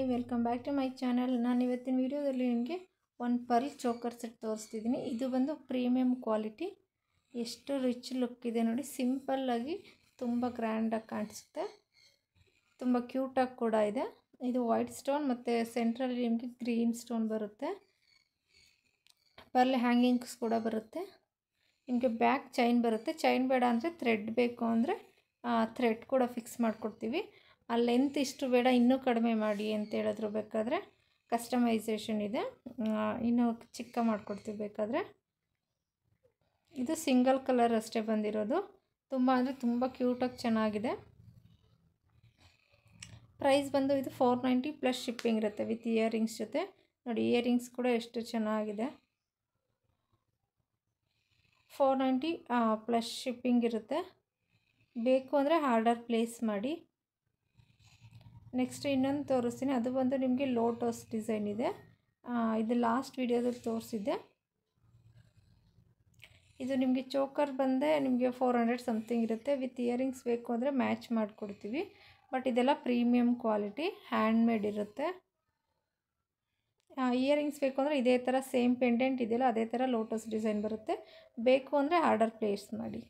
Hi welcome back to my channel. ನಾನು ಇವತ್ತಿನ ವಿಡಿಯೋದಲ್ಲಿ ನಿಮಗೆ ಒಂದು ಪರ್ಲ್ ಚೋಕರ್ ಸೆಟ್ ತೋರಿಸ್ತಿದ್ದೀನಿ. ಇದು ಬಂದು ಪ್ರೀಮಿಯಂ ಕ್ವಾಲಿಟಿ, ಎಷ್ಟು ರಿಚ್ ಲುಕ್ ಇದೆ ನೋಡಿ. ಸಿಂಪಲ್ಲಾಗಿ ತುಂಬ ಗ್ರ್ಯಾಂಡಾಗಿ ಕಾಣಿಸುತ್ತೆ, ತುಂಬ ಕ್ಯೂಟಾಗಿ ಕೂಡ ಇದೆ. ಇದು ವೈಟ್ ಸ್ಟೋನ್ ಮತ್ತು ಸೆಂಟ್ರಲ್ಲಿ ನಿಮಗೆ ಗ್ರೀನ್ ಸ್ಟೋನ್ ಬರುತ್ತೆ. ಪರ್ಲ್ ಹ್ಯಾಂಗಿಂಗ್ಸ್ ಕೂಡ ಬರುತ್ತೆ. ನಿಮಗೆ ಬ್ಯಾಕ್ ಚೈನ್ ಬರುತ್ತೆ. ಚೈನ್ ಬೇಡ ಅಂದರೆ ಥ್ರೆಡ್ ಬೇಕು ಅಂದರೆ ಥ್ರೆಡ್ ಕೂಡ ಫಿಕ್ಸ್ ಮಾಡಿಕೊಡ್ತೀವಿ. ಆ ಲೆಂತ್ ಇಷ್ಟು ಬೇಡ ಇನ್ನೂ ಕಡಿಮೆ ಮಾಡಿ ಅಂತ ಹೇಳಿದ್ರು ಬೇಕಾದರೆ ಕಸ್ಟಮೈಸೇಷನ್ ಇದೆ, ಇನ್ನೂ ಚಿಕ್ಕ ಮಾಡಿಕೊಡ್ತೀವಿ ಬೇಕಾದರೆ. ಇದು ಸಿಂಗಲ್ ಕಲರ್ ಅಷ್ಟೇ ಬಂದಿರೋದು. ತುಂಬ ಅಂದರೆ ತುಂಬ ಕ್ಯೂಟಾಗಿ ಚೆನ್ನಾಗಿದೆ. ಪ್ರೈಸ್ ಬಂದು ಇದು 490 ಪ್ಲಸ್ ಶಿಪ್ಪಿಂಗ್ ಇರುತ್ತೆ ವಿತ್ ಇಯರಿಂಗ್ಸ್ ಜೊತೆ. ನೋಡಿ ಇಯರಿಂಗ್ಸ್ ಕೂಡ ಎಷ್ಟು ಚೆನ್ನಾಗಿದೆ. 490 ಪ್ಲಸ್ ಶಿಪ್ಪಿಂಗ್ ಇರುತ್ತೆ. ಬೇಕು ಅಂದರೆ ಆರ್ಡರ್ ಪ್ಲೇಸ್ ಮಾಡಿ. ನೆಕ್ಸ್ಟ್ ಇನ್ನೊಂದು ತೋರಿಸ್ತೀನಿ. ಅದು ಬಂದು ನಿಮಗೆ ಲೋಟಸ್ ಡಿಸೈನ್ ಇದೆ. ಇದು ಲಾಸ್ಟ್ ವಿಡಿಯೋದಲ್ಲಿ ತೋರಿಸಿದ್ದೆ. ಇದು ನಿಮಗೆ ಚೋಕರ್ ಬಂದೆ ನಿಮಗೆ 400 ಸಮಥಿಂಗ್ ಇರುತ್ತೆ. ವಿತ್ ಇಯರಿಂಗ್ಸ್ ಬೇಕು ಅಂದರೆ ಮ್ಯಾಚ್ ಮಾಡಿಕೊಡ್ತೀವಿ. ಬಟ್ ಇದೆಲ್ಲ ಪ್ರೀಮಿಯಂ ಕ್ವಾಲಿಟಿ, ಹ್ಯಾಂಡ್ ಮೇಡ್ ಇರುತ್ತೆ. ಇಯರಿಂಗ್ಸ್ ಬೇಕು ಅಂದರೆ ಇದೇ ಥರ ಸೇಮ್ ಪೆಂಡೆಂಟ್ ಇದೆಯಲ್ಲ ಅದೇ ಥರ ಲೋಟಸ್ ಡಿಸೈನ್ ಬರುತ್ತೆ. ಬೇಕು ಅಂದರೆ ಆರ್ಡರ್ ಪ್ಲೇಸ್ ಮಾಡಿ.